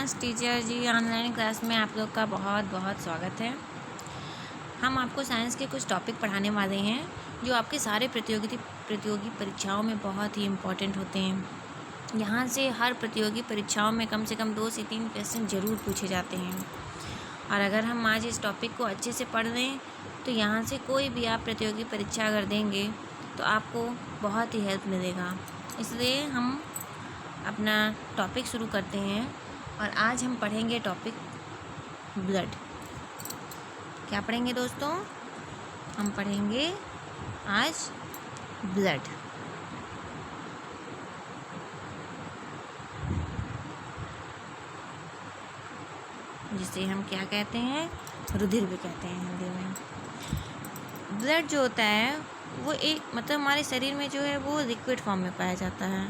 Science teacher जी online class में आप लोग का बहुत बहुत स्वागत है। हम आपको साइंस के कुछ टॉपिक पढ़ाने वाले हैं जो आपके सारे प्रतियोगी परीक्षाओं में बहुत ही इम्पोर्टेंट होते हैं। यहाँ से हर प्रतियोगी परीक्षाओं में कम से कम 2 से 3 क्वेश्चन ज़रूर पूछे जाते हैं। और अगर हम आज इस टॉपिक को अच्छे से पढ़ लें तो यहाँ से कोई भी आप प्रतियोगी परीक्षा अगर देंगे तो आपको बहुत ही हेल्प मिलेगा। इसलिए हम अपना टॉपिक शुरू करते हैं और आज हम पढ़ेंगे टॉपिक ब्लड। क्या पढ़ेंगे दोस्तों? हम पढ़ेंगे आज ब्लड। जिसे हम क्या कहते हैं? रुधिर भी कहते हैं हिंदी में। ब्लड जो होता है वो एक हमारे शरीर में जो है वो लिक्विड फॉर्म में पाया जाता है।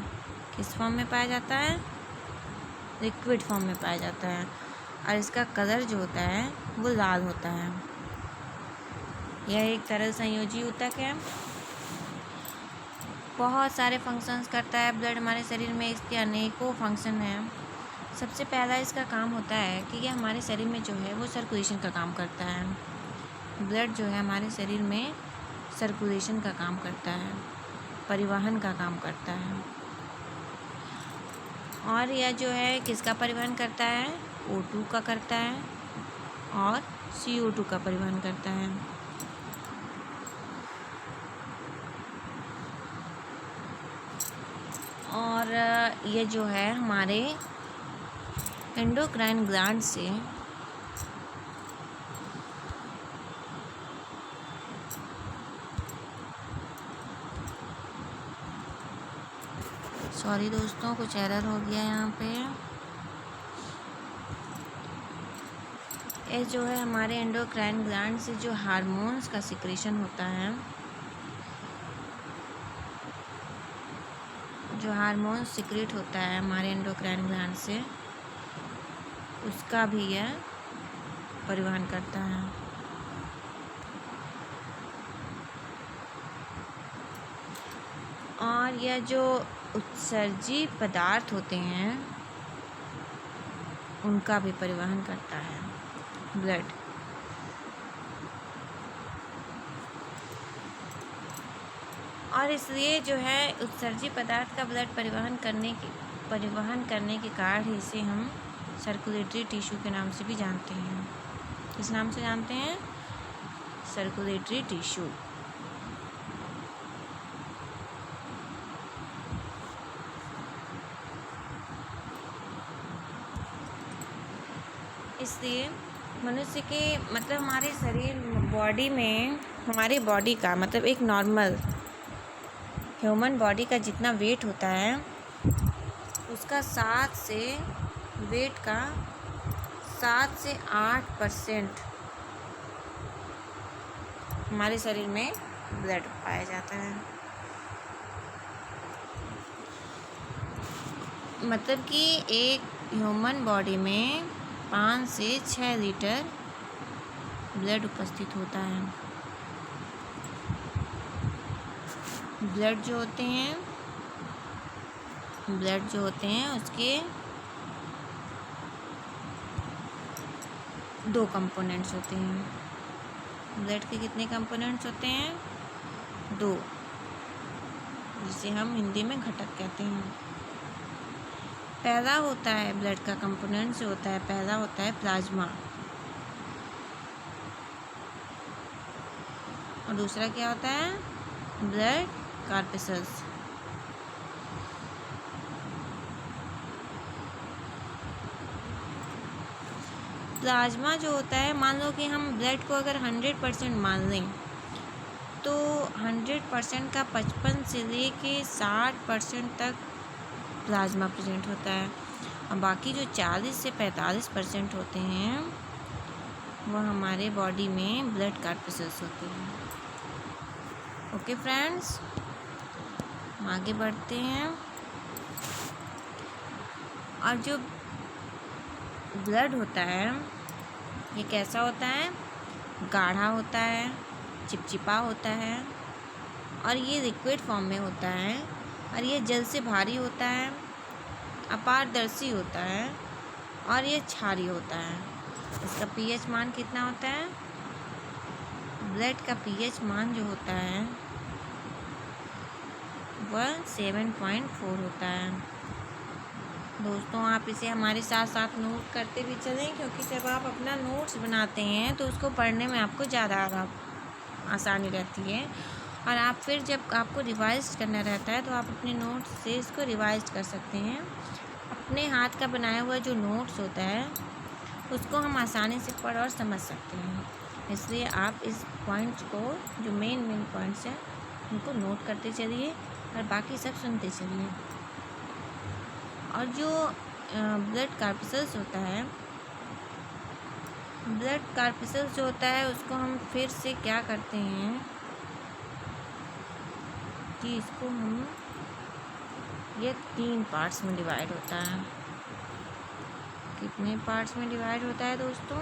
किस फॉर्म में पाया जाता है? लिक्विड फॉर्म में पाया जाता है। और इसका कलर जो होता है वो लाल होता है। यह एक तरल संयोजी ऊतक है। बहुत सारे फंक्शंस करता है ब्लड हमारे शरीर में। इसके अनेकों फंक्शन हैं। सबसे पहला इसका काम होता है कि यह हमारे शरीर में जो है वो सर्कुलेशन का काम करता है। ब्लड जो है हमारे शरीर में सर्कुलेशन का काम करता है, परिवहन का काम करता है। और यह जो है किसका परिवहन करता है? O2 का करता है और CO2 का परिवहन करता है। और यह जो है हमारे एंडोक्राइन ग्लैंड से सॉरी दोस्तों, कुछ एरर हो गया यहाँ पे। ये जो है हमारे एंडोक्राइन ग्लैंड से जो हार्मोन्स का सिक्रेशन होता है, जो हार्मोन्स सिक्रेट होता है हमारे एंडोक्राइन ग्लैंड से, उसका भी यह परिवहन करता है। और यह जो उत्सर्जी पदार्थ होते हैं उनका भी परिवहन करता है ब्लड। और इसलिए जो है उत्सर्जी पदार्थ का ब्लड परिवहन करने के कारण ही इसे हम सर्कुलेटरी टिश्यू के नाम से भी जानते हैं। किस नाम से जानते हैं? Circulatory tissue. इसलिए मनुष्य के हमारे शरीर बॉडी में, हमारी बॉडी का एक नॉर्मल ह्यूमन बॉडी का जितना वेट होता है उसका 7 से 8% हमारे शरीर में ब्लड पाया जाता है। कि एक ह्यूमन बॉडी में 5 से 6 लीटर ब्लड उपस्थित होता है। ब्लड जो होते हैं उसके 2 कंपोनेंट्स होते हैं। ब्लड के कितने कंपोनेंट्स होते हैं? 2, जिसे हम हिंदी में घटक कहते हैं। पहला होता है ब्लड का कंपोनेंट जो होता है, पहला होता है प्लाज्मा। और दूसरा क्या होता है? ब्लड कॉर्पस्कल्स। प्लाज्मा जो होता है, मान लो कि हम ब्लड को अगर 100% मान लें तो 100% का 55 से लेके 60% तक प्लाज्मा प्रेजेंट होता है। और बाकी जो 40 से 45% होते हैं वो हमारे बॉडी में ब्लड कॉर्पस्कल्स होते हैं। ओके फ्रेंड्स, हम आगे बढ़ते हैं। और जो ब्लड होता है ये कैसा होता है? गाढ़ा होता है, चिपचिपा होता है और ये लिक्विड फॉर्म में होता है। और ये जल से भारी होता है, अपारदर्शी होता है और ये क्षारीय होता है। इसका पीएच मान कितना होता है? ब्लड का पीएच मान जो होता है वह 7.4 होता है। दोस्तों, आप इसे हमारे साथ साथ नोट करते भी चलें, क्योंकि जब आप अपना नोट्स बनाते हैं तो उसको पढ़ने में आपको ज़्यादा आसानी रहती है। और आप फिर जब आपको रिवाइज करना रहता है तो आप अपने नोट्स से इसको रिवाइज कर सकते हैं। अपने हाथ का बनाया हुआ जो नोट्स होता है उसको हम आसानी से पढ़ और समझ सकते हैं। इसलिए आप इस पॉइंट्स को, जो मेन पॉइंट्स हैं, उनको नोट करते चलिए और बाकी सब सुनते चलिए। और जो ब्लड कार्पसेल्स होता है, ब्लड कार्पसेल्स जो होता है उसको हम फिर से क्या करते हैं कि इसको हम, ये 3 पार्ट्स में डिवाइड होता है। कितने पार्ट्स में डिवाइड होता है दोस्तों?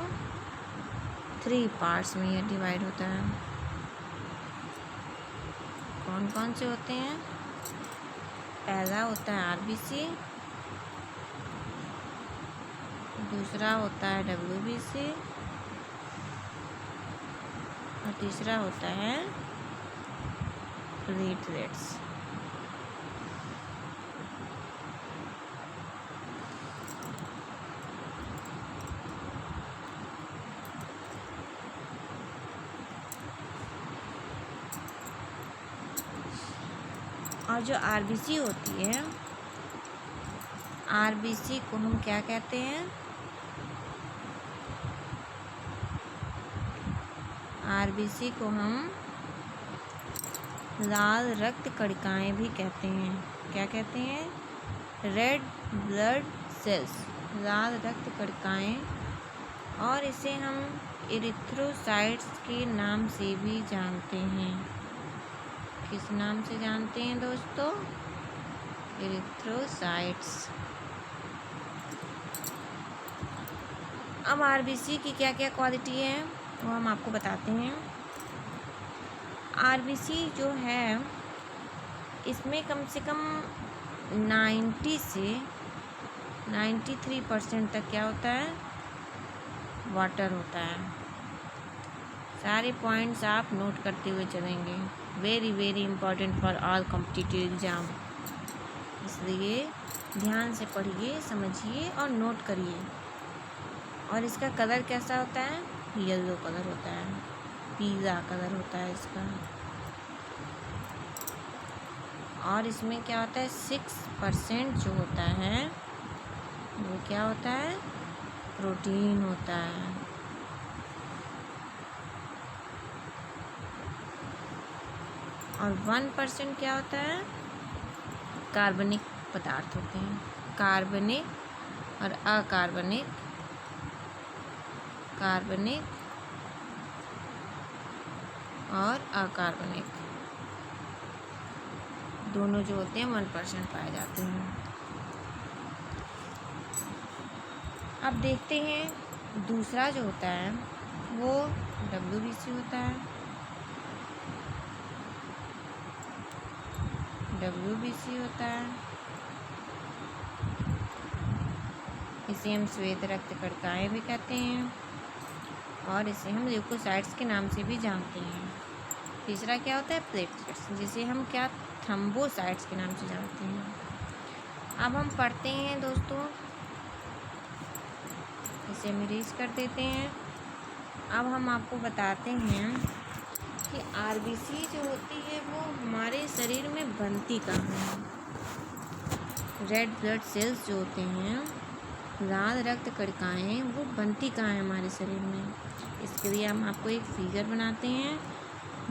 3 पार्ट्स में ये डिवाइड होता है। कौन कौन से होते हैं? पहला होता है आरबीसी, दूसरा होता है डब्ल्यूबीसी और तीसरा होता है प्लेटलेट्स। और जो आरबीसी होती है, आरबीसी को हम क्या कहते हैं? आरबीसी को हम लाल रक्त कणिकाएं भी कहते हैं। क्या कहते हैं? रेड ब्लड सेल्स, लाल रक्त कणिकाएं। और इसे हम इरिथ्रोसाइट्स के नाम से भी जानते हैं। किस नाम से जानते हैं दोस्तों? इरिथ्रोसाइट्स। अब आरबीसी की क्या क्या क्वालिटी है वो हम आपको बताते हैं। आरबीसी जो है इसमें कम से कम 90 से 93% तक क्या होता है? वाटर होता है। सारे पॉइंट्स आप नोट करते हुए चलेंगे। Very very important for all competitive exam. इसलिए ध्यान से पढ़िए, समझिए और नोट करिए। और इसका कलर कैसा होता है? येलो कलर होता है, पीला कलर होता है इसका। और इसमें क्या होता है? 6% जो होता है वो क्या होता है? प्रोटीन होता है। और 1% क्या होता है? कार्बनिक पदार्थ होते हैं। कार्बनिक और अकार्बनिक, कार्बनिक और अकार्बनिक दोनों जो होते हैं 1% पाए जाते हैं। अब देखते हैं दूसरा जो होता है वो डब्ल्यूबीसी होता है। डब्ल्यूबीसी होता है, इसे हम श्वेत रक्त कणिकाएं भी कहते हैं और इसे हम ल्यूकोसाइट्स के नाम से भी जानते हैं। तीसरा क्या होता है? प्लेटलेट्स, जिसे हम क्या, थ्रोम्बोसाइट्स के नाम से जानते हैं। अब हम पढ़ते हैं दोस्तों, इसे हम इरेज कर देते हैं। अब हम आपको बताते हैं कि आरबीसी जो होती है वो हमारे शरीर में बनती कहाँ है। रेड ब्लड सेल्स जो होते हैं, लाल रक्त कणिकाएं, वो बनती कहाँ है हमारे शरीर में। इसके लिए हम आपको एक फिगर बनाते हैं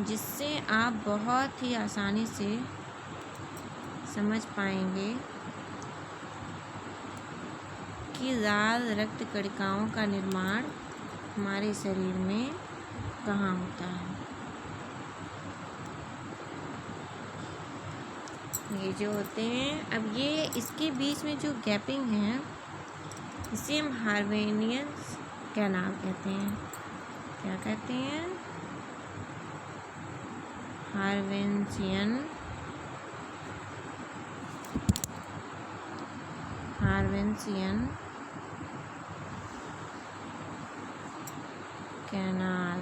जिससे आप बहुत ही आसानी से समझ पाएंगे कि लाल रक्त कणिकाओं का निर्माण हमारे शरीर में कहाँ होता है। ये जो होते हैं, अब ये इसके बीच में जो गैपिंग है इसे हम हार्वेनियस कैनाल कहते हैं। क्या कहते हैं? हार्वेंसियन कैनाल।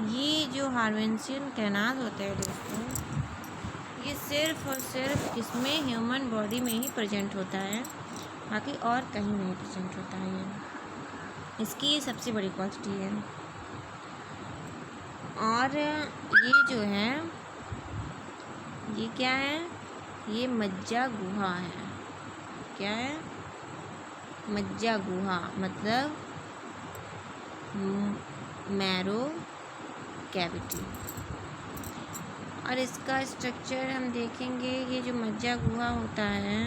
ये जो हार्वेंशियन कैनाल होता है दोस्तों, ये सिर्फ और सिर्फ किसमें, ह्यूमन बॉडी में ही प्रेजेंट होता है, बाकी और कहीं नहीं प्रेजेंट होता है। ये इसकी ये सबसे बड़ी क्वालिटी है। और ये जो है, ये क्या है, ये मज्जा गुहा है। क्या है? मज्जा गुहा, मतलब मैरो कैविटी। और इसका स्ट्रक्चर हम देखेंगे, ये जो मज्जा गुहा होता है,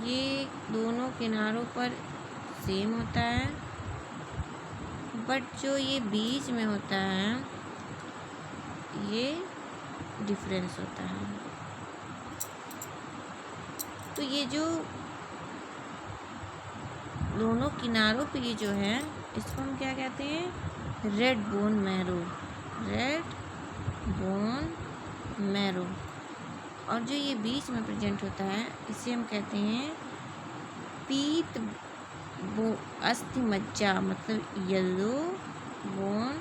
ये दोनों किनारों पर सेम होता है, बट जो ये बीच में होता है ये डिफरेंस होता है। तो ये जो दोनों किनारों पे ये जो है, इसको हम क्या कहते हैं, red bone marrow. Red bone marrow. और जो ये बीच में प्रेजेंट होता है, इसे हम कहते हैं पीत अस्थि मज्जा, मतलब येलो बोन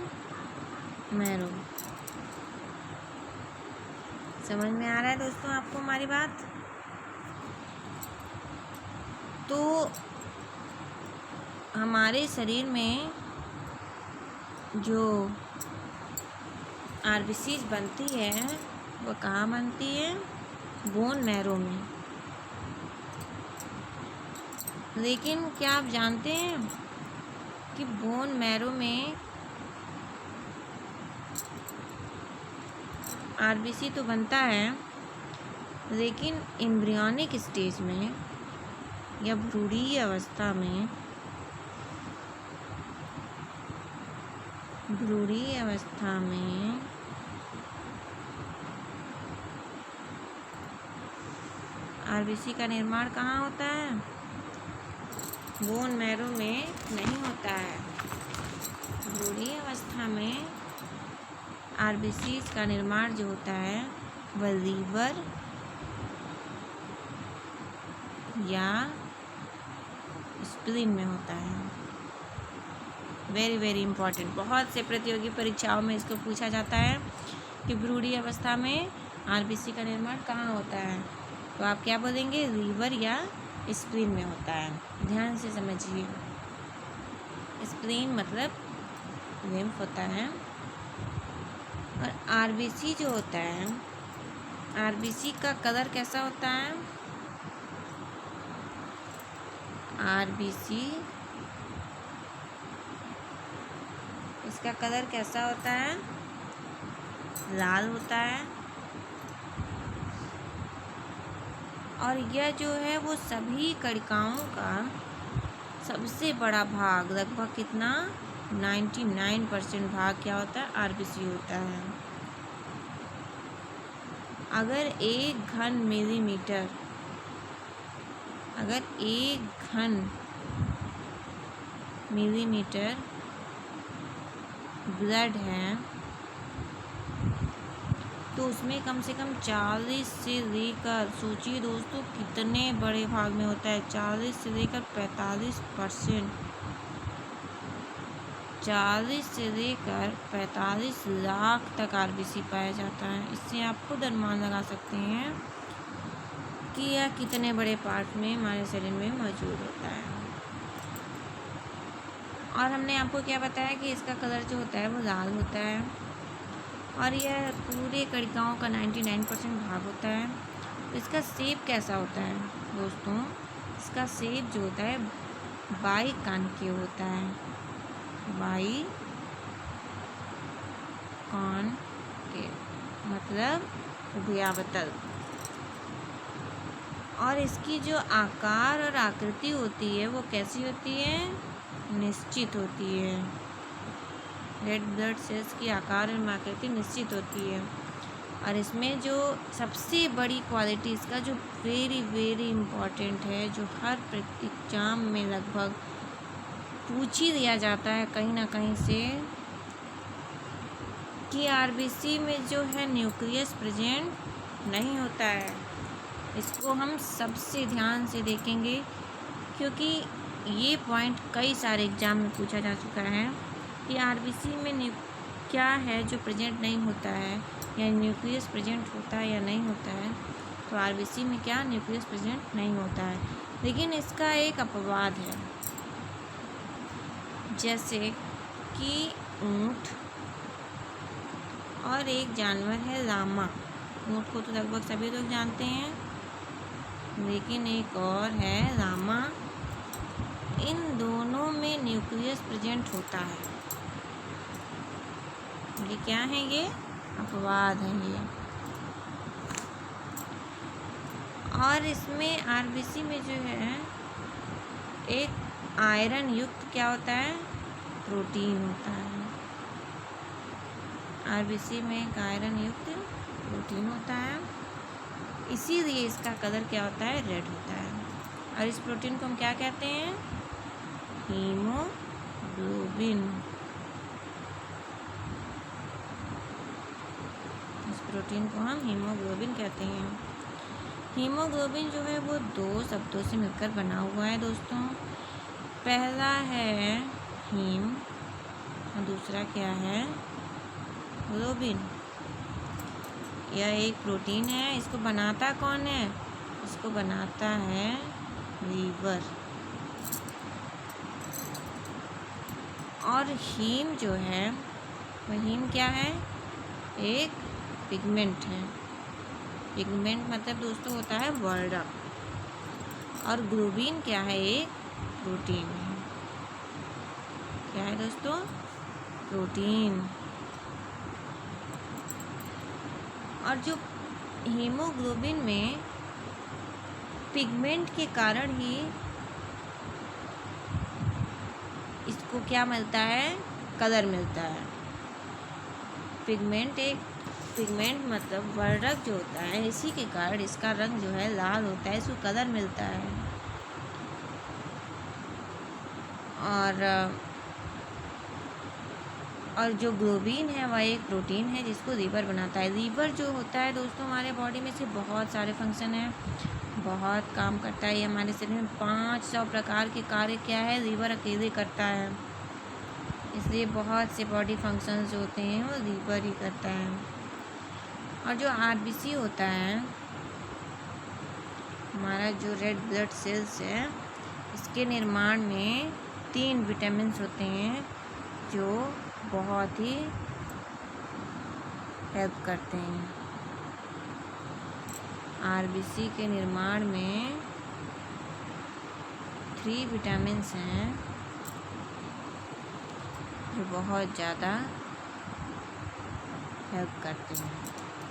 मैरो। समझ में आ रहा है दोस्तों आपको हमारी बात? तो हमारे शरीर में जो आरबीसीज बनती है वो कहाँ बनती है? बोन मैरो में। लेकिन क्या आप जानते हैं कि बोन मैरो में आरबीसी तो बनता है, लेकिन एम्ब्रियोनिक स्टेज में या भ्रूणीय अवस्था में, आरबीसी का निर्माण कहाँ होता है? बोन मैरो में नहीं होता है। भ्रूणीय अवस्था में आरबीसी का निर्माण जो होता है वह लीवर या स्प्लीन में होता है। वेरी वेरी इंपॉर्टेंट, बहुत से प्रतियोगी परीक्षाओं में इसको पूछा जाता है कि भ्रूणीय अवस्था में आरबीसी का निर्माण कहाँ होता है, तो आप क्या बोलेंगे? लीवर या स्प्लीन में होता है। ध्यान से समझिए, स्प्लीन मतलब लिम्फ होता है। और आरबीसी जो होता है, आरबीसी का कलर कैसा होता है? आरबीसी इसका कलर कैसा होता है? लाल होता है। और यह जो है वो सभी कणिकाओं का सबसे बड़ा भाग, लगभग कितना, 99% भाग क्या होता है? आरबीसी होता है। अगर एक घन मिलीमीटर ब्लड है, तो उसमें कम से कम 40 से लेकर, सोचिए दोस्तों कितने बड़े भाग में होता है, 40 से लेकर 45%, 40 से लेकर 45 लाख तक आरबीसी पाया जाता है। इससे आप खुद अनुमान लगा सकते हैं कि यह कितने बड़े पार्ट में हमारे शरीर में मौजूद होता है। और हमने आपको क्या बताया कि इसका कलर जो होता है वो लाल होता है, और यह पूरे कणिकाओं का 99% भाग होता है। तो इसका शेप कैसा होता है दोस्तों? इसका शेप जो होता है बाइकॉन्केव होता है। बाइकॉन्केव मतलब उभयावतल। और इसकी जो आकार और आकृति होती है वो कैसी होती है? निश्चित होती है। रेड ब्लड सेल्स की आकार और आकृति निश्चित होती है। और इसमें जो सबसे बड़ी क्वालिटी इसका जो वेरी वेरी इम्पॉर्टेंट है, जो हर एग्जाम में लगभग पूछ ही दिया जाता है कहीं ना कहीं से, कि आरबीसी में जो है न्यूक्लियस प्रेजेंट नहीं होता है। इसको हम सबसे ध्यान से देखेंगे, क्योंकि ये पॉइंट कई सारे एग्जाम में पूछा जा चुका है कि आरबीसी में क्या है जो प्रेजेंट नहीं होता है, या न्यूक्लियस प्रेजेंट होता है या नहीं होता है। तो आरबीसी में क्या न्यूक्लियस प्रेजेंट नहीं होता है, लेकिन इसका एक अपवाद है। जैसे कि ऊँट और एक जानवर है लामा। ऊँट को तो लगभग सभी लोग जानते हैं, लेकिन एक और है लामा। इन दोनों में न्यूक्लियस प्रेजेंट होता है। ये क्या है? ये अपवाद है ये। और इसमें आरबीसी में जो है एक आयरन युक्त क्या होता है? प्रोटीन होता है। आरबीसी में एक आयरन युक्त प्रोटीन होता है, इसीलिए इसका कलर क्या होता है? रेड होता है। और इस प्रोटीन को हम क्या कहते हैं? हीमोग्लोबिन। इस प्रोटीन को हम हीमोग्लोबिन कहते हैं। हीमोग्लोबिन जो है वो 2 शब्दों से मिलकर बना हुआ है दोस्तों। पहला है हीम और दूसरा क्या है? ग्लोबिन। यह एक प्रोटीन है। इसको बनाता कौन है? इसको बनाता है लीवर। और हीम जो है वह हीम क्या है? एक पिगमेंट है। पिगमेंट मतलब दोस्तों होता है वर्णक। और ग्लोबिन क्या है? एक प्रोटीन है। क्या है दोस्तों? प्रोटीन। और जो हीमोग्लोबिन में पिगमेंट के कारण ही इसको क्या मिलता है? कलर मिलता है। पिगमेंट मतलब वर्णक जो होता है, इसी के कारण इसका रंग जो है लाल होता है, इसको कलर मिलता है। और जो ग्लोबिन है वह एक प्रोटीन है जिसको लीवर बनाता है। लीवर जो होता है दोस्तों हमारे बॉडी में से बहुत सारे फंक्शन हैं, बहुत काम करता है। ये हमारे शरीर में 500 प्रकार के कार्य क्या है? लीवर अकेले करता है। इसलिए बहुत से बॉडी फंक्शंस जो होते हैं वो लीवर ही करता है। और जो आरबीसी होता है, हमारा जो रेड ब्लड सेल्स है, इसके निर्माण में 3 विटामिन होते हैं जो बहुत ही हेल्प करते हैं। आरबीसी के निर्माण में 3 विटामिन हैं जो बहुत ज़्यादा हेल्प करते हैं।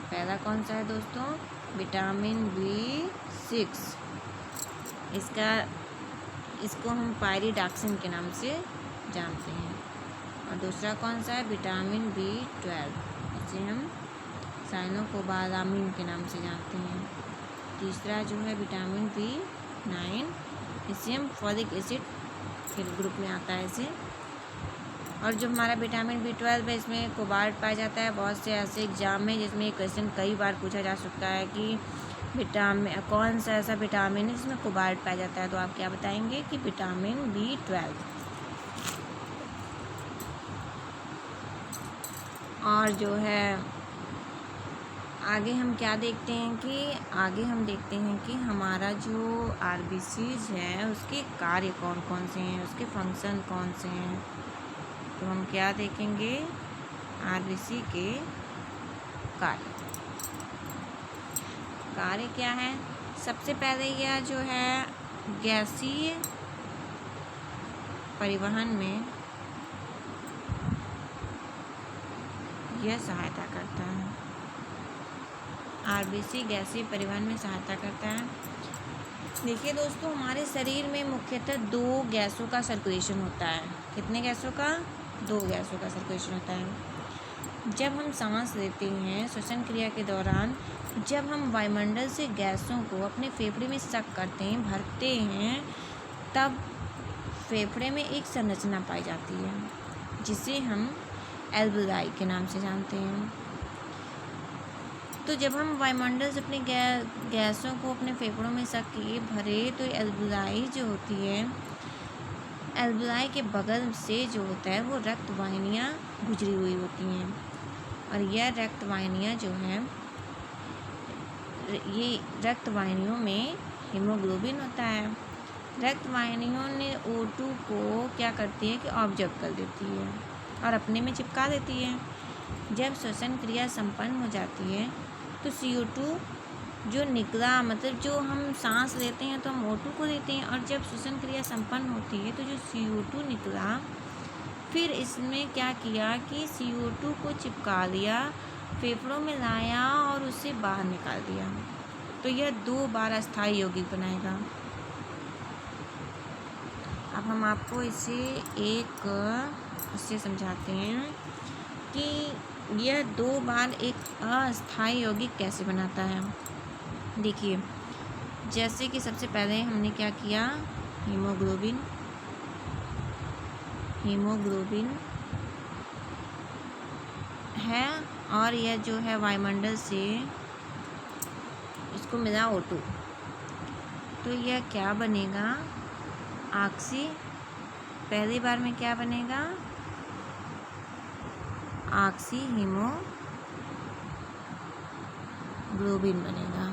पहला कौन सा है दोस्तों? Vitamin B6। इसको हम पायरिडॉक्सिन के नाम से जानते हैं। और दूसरा कौन सा है? Vitamin B12। इसे हम साइनोकोबालामिन के नाम से जानते हैं। तीसरा जो है विटामिन B9, इसे हम फॉलिक एसिड के ग्रुप में आता है इसे। और जो हमारा विटामिन B12 है, इसमें कोबाल्ट पाया जाता है। बहुत से ऐसे एग्जाम में जिसमें ये क्वेश्चन कई बार पूछा जा सकता है कि कौन सा ऐसा विटामिन है जिसमें कोबाल्ट पाया जाता है, तो आप क्या बताएंगे कि विटामिन B12। और जो है आगे हम क्या देखते हैं कि हमारा जो आरबीसीज है उसके कार्य कौन कौन से हैं, उसके फंक्शन कौन से हैं। तो हम क्या देखेंगे? आरबीसी के कार्य क्या है? सबसे पहले यह जो है गैसीय परिवहन में यह सहायता करता है। आरबीसी गैसीय परिवहन में सहायता करता है। देखिए दोस्तों, हमारे शरीर में मुख्यतः 2 गैसों का सर्कुलेशन होता है। कितने गैसों का? 2 गैसों का सर्कुलेशन होता है। जब हम सांस लेते हैं श्वसन क्रिया के दौरान, जब हम वायुमंडल से गैसों को अपने फेफड़े में सक करते हैं, भरते हैं, तब फेफड़े में एक संरचना पाई जाती है जिसे हम एल्वेलाई के नाम से जानते हैं। तो जब हम वायुमंडल से अपने गैसों को अपने फेफड़ों में सक किए भरे, तो एल्वेलाई जो होती है एल्वियोलाई के बगल से जो होता है वो रक्त वाहिनियाँ गुजरी हुई होती हैं, और यह रक्त वाहिनियाँ जो हैं, ये रक्त वाहिनियों में हीमोग्लोबिन होता है। रक्त वाहिनियों ने O2 को क्या करती है कि ऑब्जर्व कर देती है और अपने में चिपका देती है। जब श्वसन क्रिया संपन्न हो जाती है तो CO2 जो निकला, मतलब जो हम सांस लेते हैं तो हम O2 को देते हैं, और जब श्वसन क्रिया संपन्न होती है तो जो CO2 निकला, फिर इसमें क्या किया कि CO2 को चिपका लिया, फेफड़ों में लाया और उसे बाहर निकाल दिया। तो यह 2 बार अस्थायी यौगिक बनाएगा। अब हम आपको इसे इससे समझाते हैं कि यह 2 बार एक अस्थायी यौगिक कैसे बनाता है। देखिए, जैसे कि सबसे पहले हमने क्या किया, हीमोग्लोबिन है, और यह जो है वायुमंडल से इसको मिला O2, तो यह क्या बनेगा, पहली बार में क्या बनेगा, ऑक्सी हीमोग्लोबिन बनेगा।